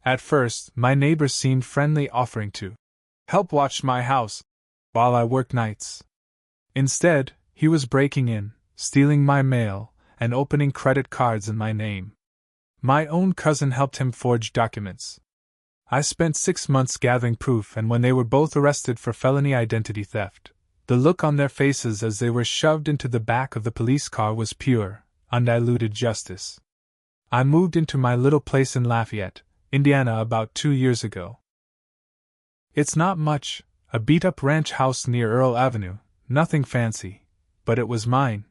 At first, my neighbor seemed friendly, offering to help watch my house while I worked nights. Instead, he was breaking in, stealing my mail, and opening credit cards in my name. My own cousin helped him forge documents. I spent 6 months gathering proof, and when they were both arrested for felony identity theft, the look on their faces as they were shoved into the back of the police car was pure, undiluted justice. I moved into my little place in Lafayette, Indiana about 2 years ago. It's not much, a beat-up ranch house near Earl Avenue, nothing fancy, but it was mine.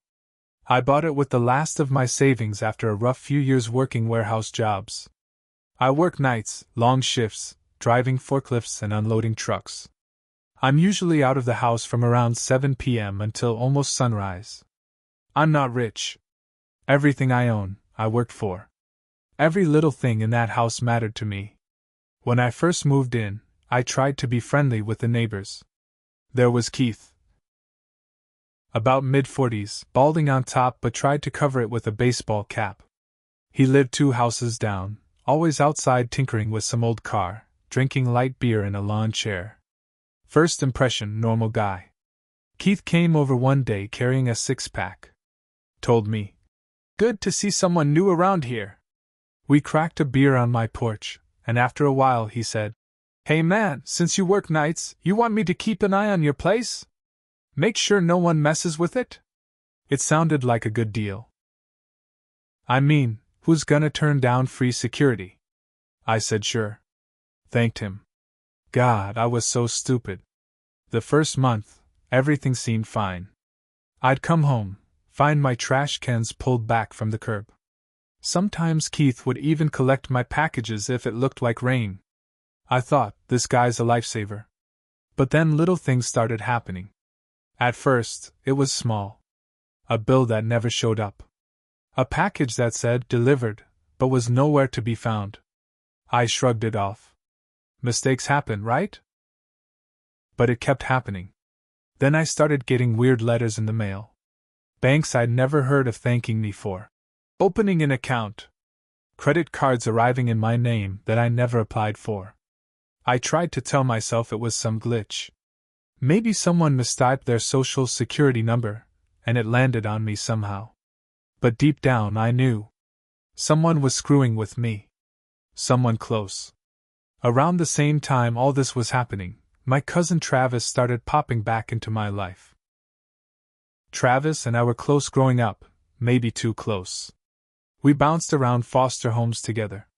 I bought it with the last of my savings after a rough few years working warehouse jobs. I work nights, long shifts, driving forklifts and unloading trucks. I'm usually out of the house from around 7 p.m. until almost sunrise. I'm not rich. Everything I own, I worked for. Every little thing in that house mattered to me. When I first moved in, I tried to be friendly with the neighbors. There was Keith. About mid-40s, balding on top but tried to cover it with a baseball cap. He lived 2 houses down, always outside tinkering with some old car, drinking light beer in a lawn chair. First impression, normal guy. Keith came over one day carrying a 6-pack. Told me, "Good to see someone new around here." We cracked a beer on my porch, and after a while he said, "Hey man, since you work nights, you want me to keep an eye on your place? Make sure no one messes with it?" It sounded like a good deal. "I mean, who's gonna turn down free security?" I said sure. Thanked him. God, I was so stupid. The first month, everything seemed fine. I'd come home, find my trash cans pulled back from the curb. Sometimes Keith would even collect my packages if it looked like rain. I thought, this guy's a lifesaver. But then little things started happening. At first, it was small. A bill that never showed up. A package that said delivered, but was nowhere to be found. I shrugged it off. Mistakes happen, right? But it kept happening. Then I started getting weird letters in the mail. Banks I'd never heard of thanking me for opening an account. Credit cards arriving in my name that I never applied for. I tried to tell myself it was some glitch. Maybe someone mistyped their social security number, and it landed on me somehow. But deep down I knew. Someone was screwing with me. Someone close. Around the same time all this was happening, my cousin Travis started popping back into my life. Travis and I were close growing up, maybe too close. We bounced around foster homes together.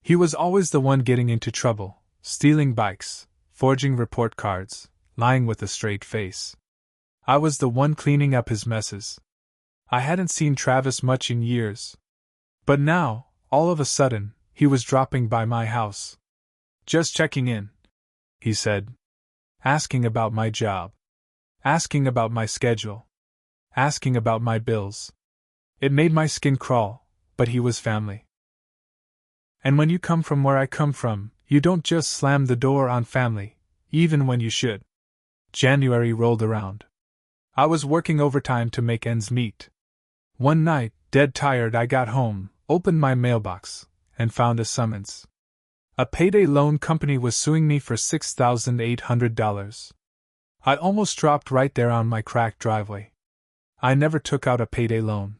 He was always the one getting into trouble, stealing bikes, forging report cards, lying with a straight face. I was the one cleaning up his messes. I hadn't seen Travis much in years. But now, all of a sudden, he was dropping by my house. "Just checking in," he said. Asking about my job. Asking about my schedule. Asking about my bills. It made my skin crawl, but he was family. And when you come from where I come from, you don't just slam the door on family, even when you should. January rolled around. I was working overtime to make ends meet. One night, dead tired, I got home, opened my mailbox, and found a summons. A payday loan company was suing me for $6,800. I almost dropped right there on my cracked driveway. I never took out a payday loan.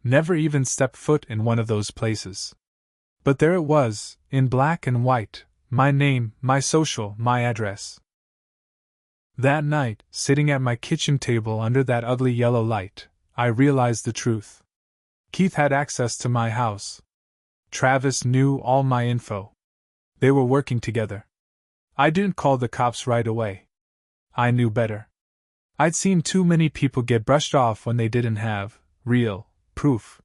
Never even stepped foot in one of those places. But there it was, in black and white, my name, my social, my address. That night, sitting at my kitchen table under that ugly yellow light, I realized the truth. Keith had access to my house. Travis knew all my info. They were working together. I didn't call the cops right away. I knew better. I'd seen too many people get brushed off when they didn't have real proof.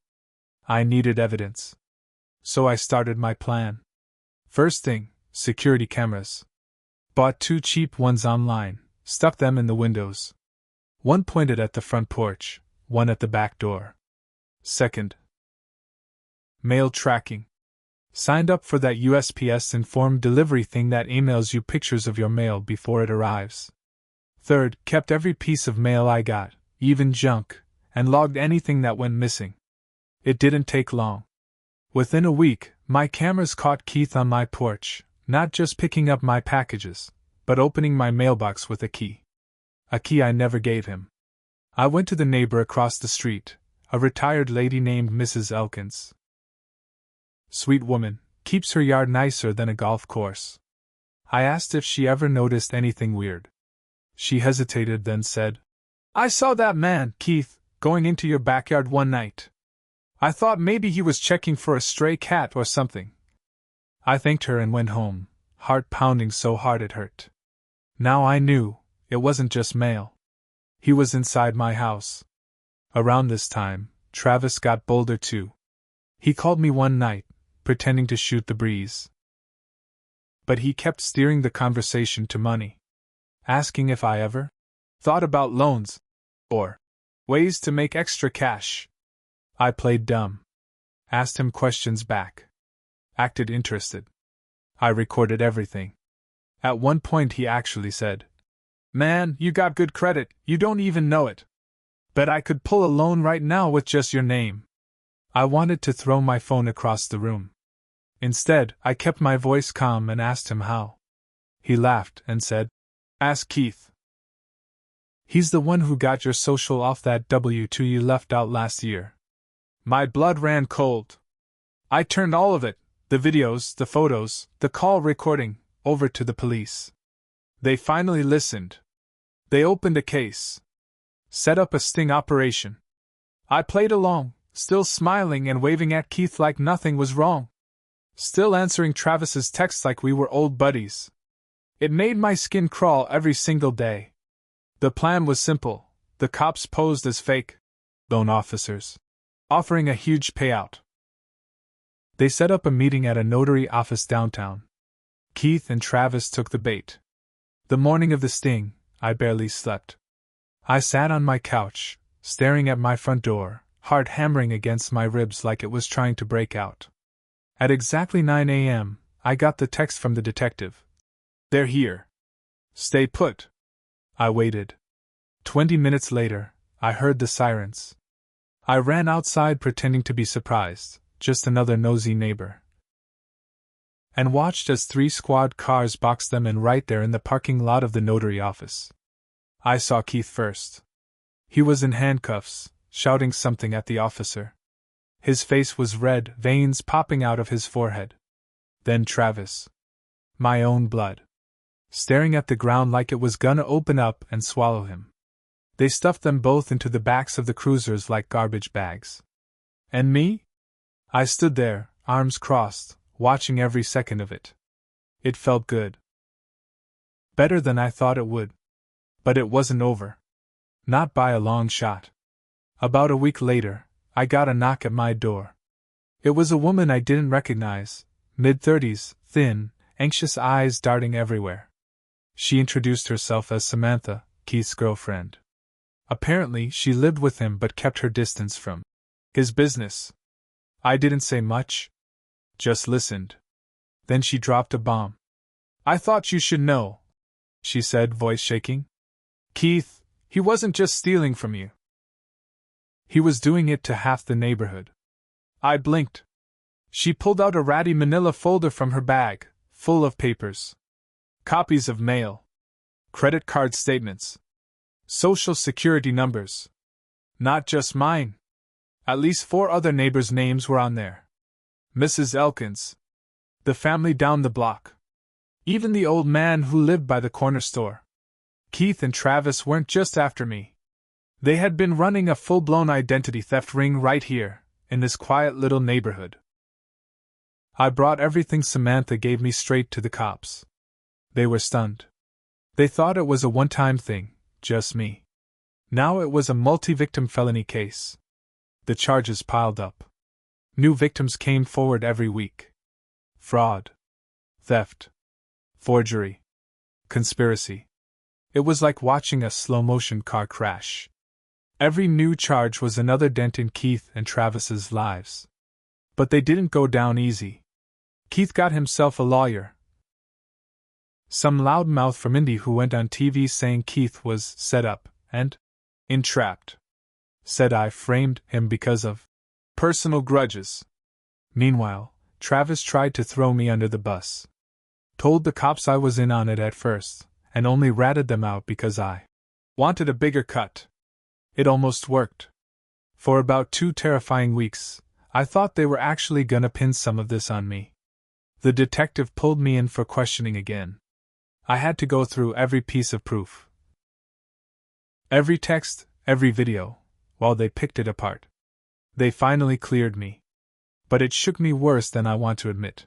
I needed evidence. So I started my plan. First thing, security cameras. Bought 2 cheap ones online, stuck them in the windows. One pointed at the front porch, one at the back door. Second, mail tracking. Signed up for that USPS informed delivery thing that emails you pictures of your mail before it arrives. Third, kept every piece of mail I got, even junk, and logged anything that went missing. It didn't take long. Within a week, My cameras caught Keith on my porch, not just picking up my packages, but opening my mailbox with a key. A key I never gave him. I went to the neighbor across the street, a retired lady named Mrs. Elkins. Sweet woman, keeps her yard nicer than a golf course. I asked if she ever noticed anything weird. She hesitated, then said, "I saw that man, Keith, going into your backyard one night. I thought maybe he was checking for a stray cat or something." I thanked her and went home, heart pounding so hard it hurt. Now I knew, it wasn't just mail. He was inside my house. Around this time, Travis got bolder too. He called me one night, pretending to shoot the breeze. But he kept steering the conversation to money, asking if I ever thought about loans or ways to make extra cash. I played dumb, asked him questions back, acted interested. I recorded everything. At one point he actually said, "Man, you got good credit, you don't even know it. Bet I could pull a loan right now with just your name." I wanted to throw my phone across the room. Instead, I kept my voice calm and asked him how. He laughed and said, "Ask Keith. He's the one who got your social off that W-2 you left out last year." My blood ran cold. I turned all of it, the videos, the photos, the call recording, over to the police. They finally listened. They opened a case. Set up a sting operation. I played along, still smiling and waving at Keith like nothing was wrong. Still answering Travis's texts like we were old buddies. It made my skin crawl every single day. The plan was simple. The cops posed as fake loan officers, offering a huge payout. They set up a meeting at a notary office downtown. Keith and Travis took the bait. The morning of the sting, I barely slept. I sat on my couch, staring at my front door, heart hammering against my ribs like it was trying to break out. At exactly 9 a.m., I got the text from the detective. "They're here. Stay put." I waited. 20 minutes later, I heard the sirens. I ran outside pretending to be surprised, just another nosy neighbor, and watched as 3 squad cars boxed them in right there in the parking lot of the notary office. I saw Keith first. He was in handcuffs, shouting something at the officer. His face was red, veins popping out of his forehead. Then Travis. My own blood. Staring at the ground like it was gonna open up and swallow him. They stuffed them both into the backs of the cruisers like garbage bags. And me? I stood there, arms crossed, watching every second of it. It felt good. Better than I thought it would. But it wasn't over. Not by a long shot. About a week later, I got a knock at my door. It was a woman I didn't recognize, mid-30s, thin, anxious eyes darting everywhere. She introduced herself as Samantha, Keith's girlfriend. Apparently, she lived with him but kept her distance from his business. I didn't say much. Just listened. Then she dropped a bomb. "I thought you should know," she said, voice shaking. "Keith, he wasn't just stealing from you. He was doing it to half the neighborhood." I blinked. She pulled out a ratty manila folder from her bag, full of papers. Copies of mail. Credit card statements. Social security numbers. Not just mine. At least 4 other neighbors' names were on there. Mrs. Elkins. The family down the block. Even the old man who lived by the corner store. Keith and Travis weren't just after me. They had been running a full-blown identity theft ring right here, in this quiet little neighborhood. I brought everything Samantha gave me straight to the cops. They were stunned. They thought it was a one-time thing, just me. Now it was a multi-victim felony case. The charges piled up. New victims came forward every week. Fraud. Theft. Forgery. Conspiracy. It was like watching a slow-motion car crash. Every new charge was another dent in Keith and Travis's lives. But they didn't go down easy. Keith got himself a lawyer. Some loudmouth from Indy who went on TV saying Keith was set up and entrapped. Said I framed him because of personal grudges. Meanwhile, Travis tried to throw me under the bus. Told the cops I was in on it at first, and only ratted them out because I wanted a bigger cut. It almost worked. For about 2 terrifying weeks, I thought they were actually gonna pin some of this on me. The detective pulled me in for questioning again. I had to go through every piece of proof. Every text, every video, while they picked it apart. They finally cleared me. But it shook me worse than I want to admit.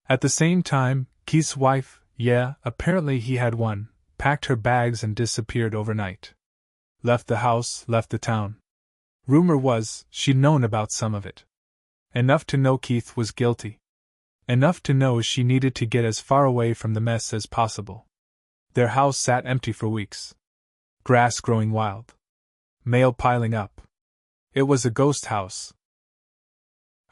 At the same time, Keith's wife, apparently he had one, packed her bags and disappeared overnight. Left the house, left the town. Rumor was, she'd known about some of it. Enough to know Keith was guilty. Enough to know she needed to get as far away from the mess as possible. Their house sat empty for weeks. Grass growing wild. Mail piling up. It was a ghost house.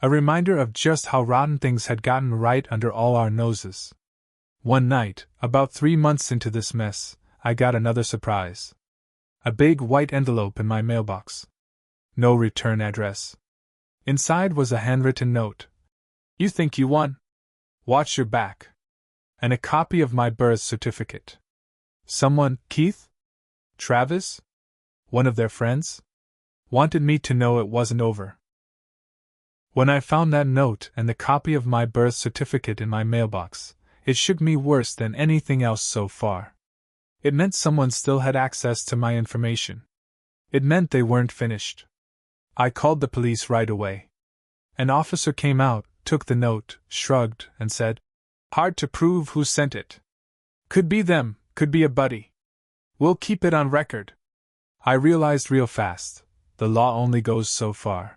A reminder of just how rotten things had gotten right under all our noses. One night, about 3 months into this mess, I got another surprise. A big white envelope in my mailbox. No return address. Inside was a handwritten note. "You think you won? Watch your back." And a copy of my birth certificate. Someone, Keith? Travis? One of their friends? Wanted me to know it wasn't over. When I found that note and the copy of my birth certificate in my mailbox, it shook me worse than anything else so far. It meant someone still had access to my information. It meant they weren't finished. I called the police right away. An officer came out, took the note, shrugged, and said, "Hard to prove who sent it. Could be them, could be a buddy. We'll keep it on record." I realized real fast, the law only goes so far.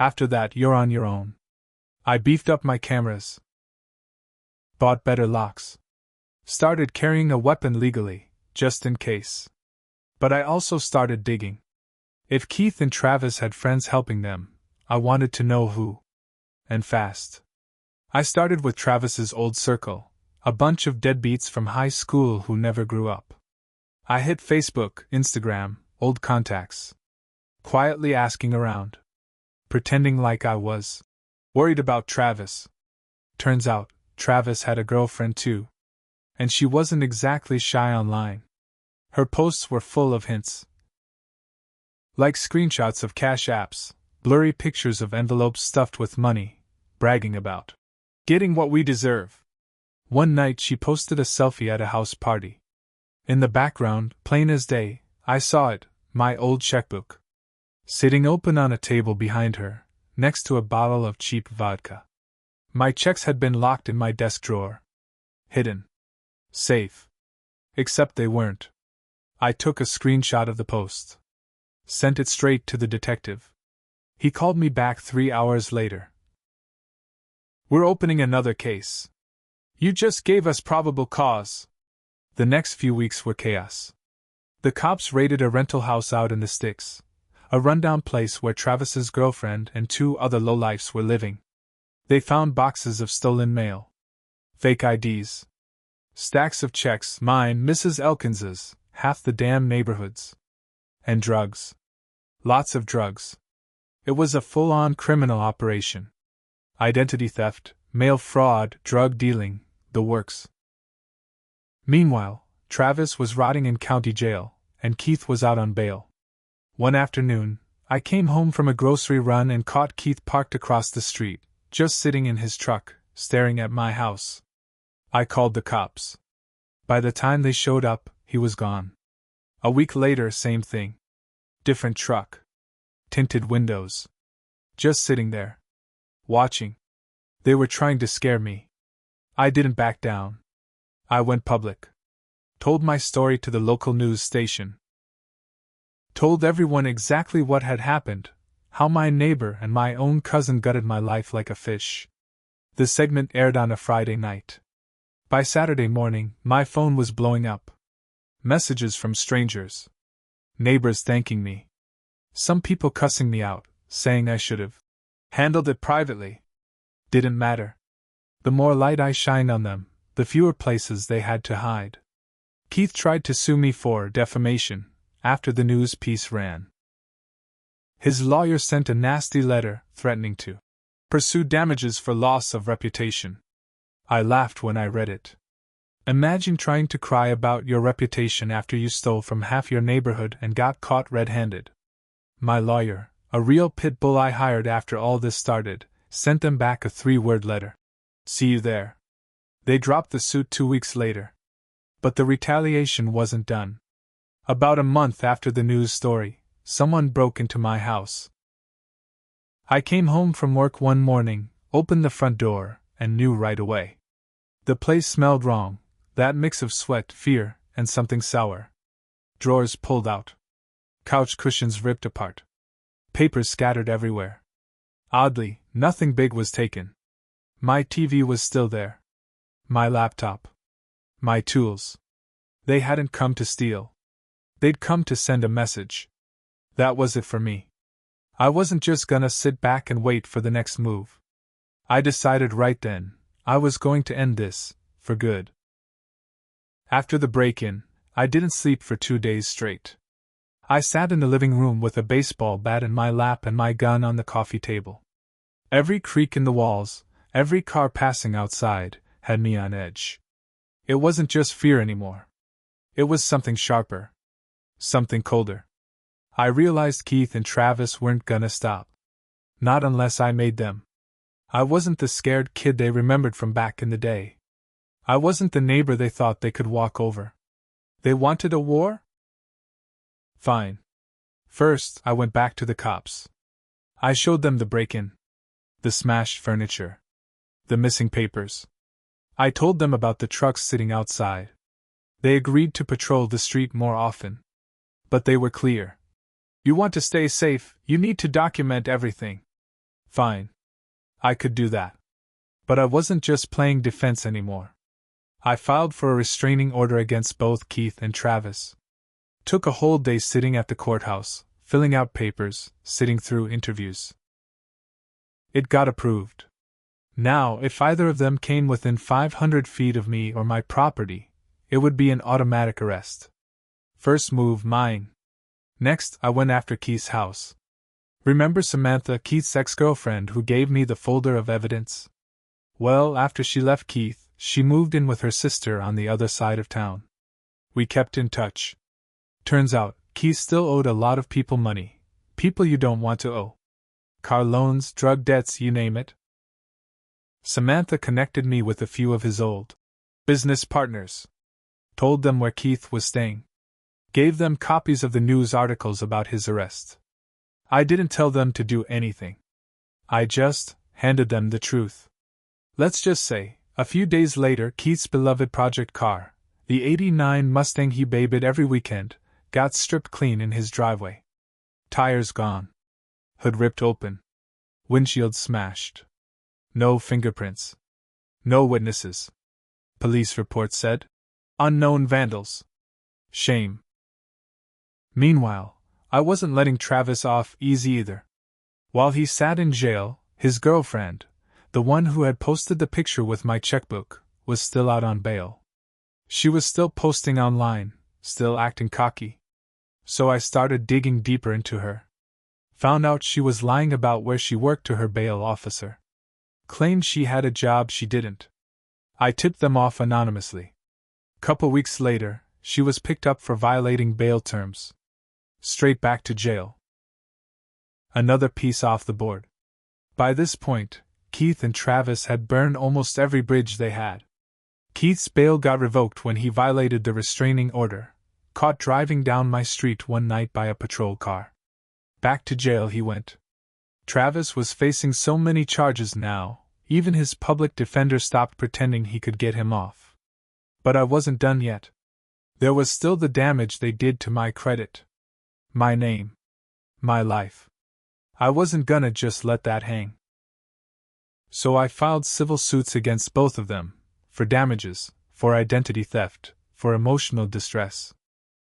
After that, you're on your own. I beefed up my cameras. Bought better locks. Started carrying a weapon legally, just in case. But I also started digging. If Keith and Travis had friends helping them, I wanted to know who. And fast. I started with Travis's old circle, a bunch of deadbeats from high school who never grew up. I hit Facebook, Instagram, old contacts. Quietly asking around. Pretending like I was worried about Travis. Turns out, Travis had a girlfriend too. And she wasn't exactly shy online. Her posts were full of hints. Like screenshots of cash apps, blurry pictures of envelopes stuffed with money, bragging about getting what we deserve. One night she posted a selfie at a house party. In the background, plain as day, I saw it, my old checkbook. Sitting open on a table behind her, next to a bottle of cheap vodka. My checks had been locked in my desk drawer. Hidden. Safe. Except they weren't. I took a screenshot of the post. Sent it straight to the detective. He called me back 3 hours later. "We're opening another case. You just gave us probable cause." The next few weeks were chaos. The cops raided a rental house out in the sticks, a rundown place where Travis's girlfriend and 2 other lowlifes were living. They found boxes of stolen mail, fake IDs, stacks of checks, mine, Mrs. Elkins's, half the damn neighborhood's, and drugs. Lots of drugs. It was a full-on criminal operation. Identity theft, mail fraud, drug dealing, the works. Meanwhile, Travis was rotting in county jail, and Keith was out on bail. One afternoon, I came home from a grocery run and caught Keith parked across the street, just sitting in his truck, staring at my house. I called the cops. By the time they showed up, he was gone. A week later, same thing. Different truck. Tinted windows. Just sitting there. Watching. They were trying to scare me. I didn't back down. I went public. Told my story to the local news station. Told everyone exactly what had happened, how my neighbor and my own cousin gutted my life like a fish. The segment aired on a Friday night. By Saturday morning, my phone was blowing up. Messages from strangers. Neighbors thanking me. Some people cussing me out, saying I should have handled it privately. Didn't matter. The more light I shined on them, the fewer places they had to hide. Keith tried to sue me for defamation after the news piece ran. His lawyer sent a nasty letter threatening to Pursue damages for loss of reputation. I laughed when I read it. Imagine trying to cry about your reputation after you stole from half your neighborhood and got caught red-handed. My lawyer, a real pit bull I hired after all this started, sent them back a 3-word letter. See you there. They dropped the suit 2 weeks later. But the retaliation wasn't done. About a month after the news story, someone broke into my house. I came home from work one morning, opened the front door, and knew right away. The place smelled wrong, that mix of sweat, fear, and something sour. Drawers pulled out. Couch cushions ripped apart. Papers scattered everywhere. Oddly, nothing big was taken. My TV was still there. My laptop. My tools. They hadn't come to steal. They'd come to send a message. That was it for me. I wasn't just gonna sit back and wait for the next move. I decided right then, I was going to end this, for good. After the break-in, I didn't sleep for 2 days straight. I sat in the living room with a baseball bat in my lap and my gun on the coffee table. Every creak in the walls, every car passing outside, had me on edge. It wasn't just fear anymore. It was something sharper. Something colder. I realized Keith and Travis weren't gonna stop. Not unless I made them. I wasn't the scared kid they remembered from back in the day. I wasn't the neighbor they thought they could walk over. They wanted a war? Fine. First, I went back to the cops. I showed them the break-in. The smashed furniture. The missing papers. I told them about the trucks sitting outside. They agreed to patrol the street more often. But they were clear. You want to stay safe, you need to document everything. Fine. I could do that. But I wasn't just playing defense anymore. I filed for a restraining order against both Keith and Travis. Took a whole day sitting at the courthouse, filling out papers, sitting through interviews. It got approved. Now, if either of them came within 500 feet of me or my property, it would be an automatic arrest. First move, mine. Next, I went after Keith's house. Remember Samantha, Keith's ex-girlfriend who gave me the folder of evidence? Well, after she left Keith, she moved in with her sister on the other side of town. We kept in touch. Turns out, Keith still owed a lot of people money. People you don't want to owe. Car loans, drug debts, you name it. Samantha connected me with a few of his old business partners. Told them where Keith was staying. Gave them copies of the news articles about his arrest. I didn't tell them to do anything. I just handed them the truth. Let's just say, a few days later, Keith's beloved project car, the '89 Mustang he babysat every weekend, got stripped clean in his driveway. Tires gone. Hood ripped open. Windshield smashed. No fingerprints. No witnesses. Police report said, unknown vandals. Shame. Meanwhile, I wasn't letting Travis off easy either. While he sat in jail, his girlfriend, the one who had posted the picture with my checkbook, was still out on bail. She was still posting online, still acting cocky. So I started digging deeper into her. Found out she was lying about where she worked to her bail officer. Claimed she had a job she didn't. I tipped them off anonymously. Couple weeks later, she was picked up for violating bail terms. Straight back to jail. Another piece off the board. By this point, Keith and Travis had burned almost every bridge they had. Keith's bail got revoked when he violated the restraining order, caught driving down my street one night by a patrol car. Back to jail he went. Travis was facing so many charges now, even his public defender stopped pretending he could get him off. But I wasn't done yet. There was still the damage they did to my credit. My name. My life. I wasn't gonna just let that hang. So I filed civil suits against both of them, for damages, for identity theft, for emotional distress.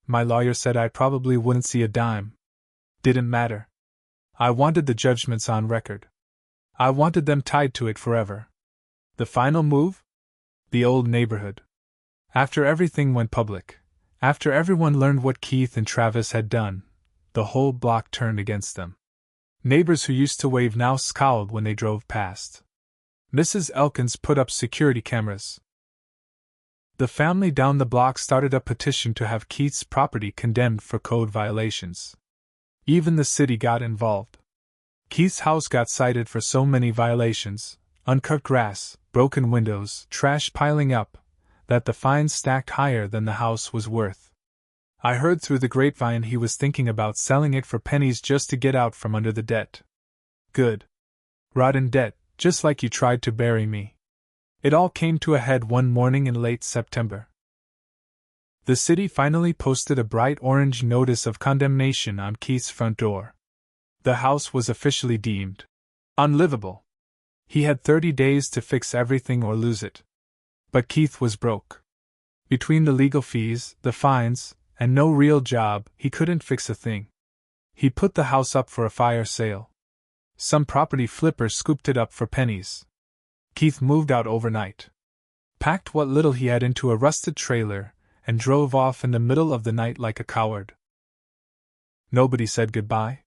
My lawyer said I probably wouldn't see a dime. Didn't matter. I wanted the judgments on record. I wanted them tied to it forever. The final move? The old neighborhood. After everything went public, after everyone learned what Keith and Travis had done, the whole block turned against them. Neighbors who used to wave now scowled when they drove past. Mrs. Elkins put up security cameras. The family down the block started a petition to have Keith's property condemned for code violations. Even the city got involved. Keith's house got cited for so many violations, uncut grass, broken windows, trash piling up, that the fines stacked higher than the house was worth. I heard through the grapevine he was thinking about selling it for pennies just to get out from under the debt. Good. Rot in debt, just like you tried to bury me. It all came to a head one morning in late September. The city finally posted a bright orange notice of condemnation on Keith's front door. The house was officially deemed unlivable. He had 30 days to fix everything or lose it. But Keith was broke. Between the legal fees, the fines, and no real job, he couldn't fix a thing. He put the house up for a fire sale. Some property flipper scooped it up for pennies. Keith moved out overnight, packed what little he had into a rusted trailer, and drove off in the middle of the night like a coward. Nobody said goodbye.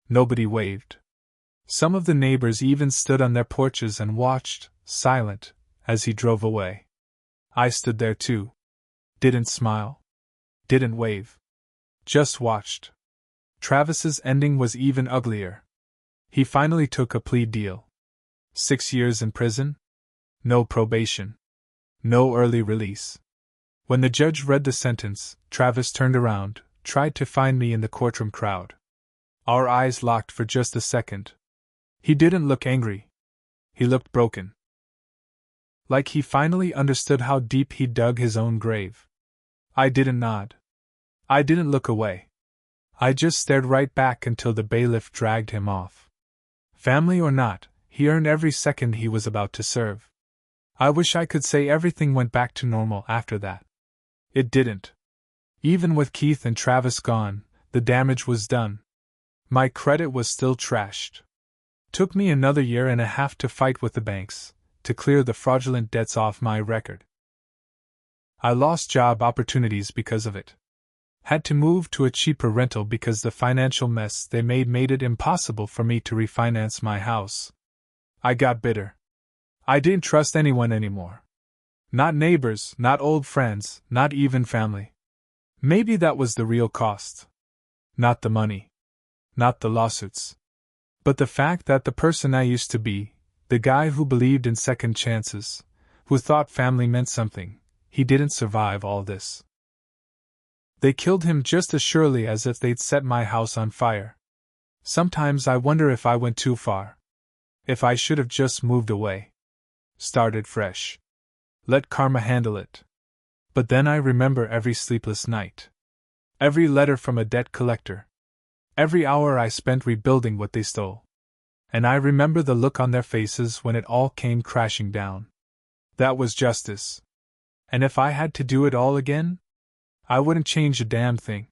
Nobody waved. Some of the neighbors even stood on their porches and watched, silent, as he drove away. I stood there too. Didn't smile. Didn't wave. Just watched. Travis's ending was even uglier. He finally took a plea deal. 6 years in prison? No probation. No early release. When the judge read the sentence, Travis turned around, tried to find me in the courtroom crowd. Our eyes locked for just a second. He didn't look angry. He looked broken. Like he finally understood how deep he'd dug his own grave. I didn't nod. I didn't look away. I just stared right back until the bailiff dragged him off. Family or not, he earned every second he was about to serve. I wish I could say everything went back to normal after that. It didn't. Even with Keith and Travis gone, the damage was done. My credit was still trashed. Took me another year and a half to fight with the banks, to clear the fraudulent debts off my record. I lost job opportunities because of it. Had to move to a cheaper rental because the financial mess they made it impossible for me to refinance my house. I got bitter. I didn't trust anyone anymore. Not neighbors, not old friends, not even family. Maybe that was the real cost. Not the money. Not the lawsuits. But the fact that the person I used to be, the guy who believed in second chances, who thought family meant something, he didn't survive all this. They killed him just as surely as if they'd set my house on fire. Sometimes I wonder if I went too far. If I should have just moved away. Started fresh. Let karma handle it. But then I remember every sleepless night. Every letter from a debt collector. Every hour I spent rebuilding what they stole. And I remember the look on their faces when it all came crashing down. That was justice. And if I had to do it all again, I wouldn't change a damn thing.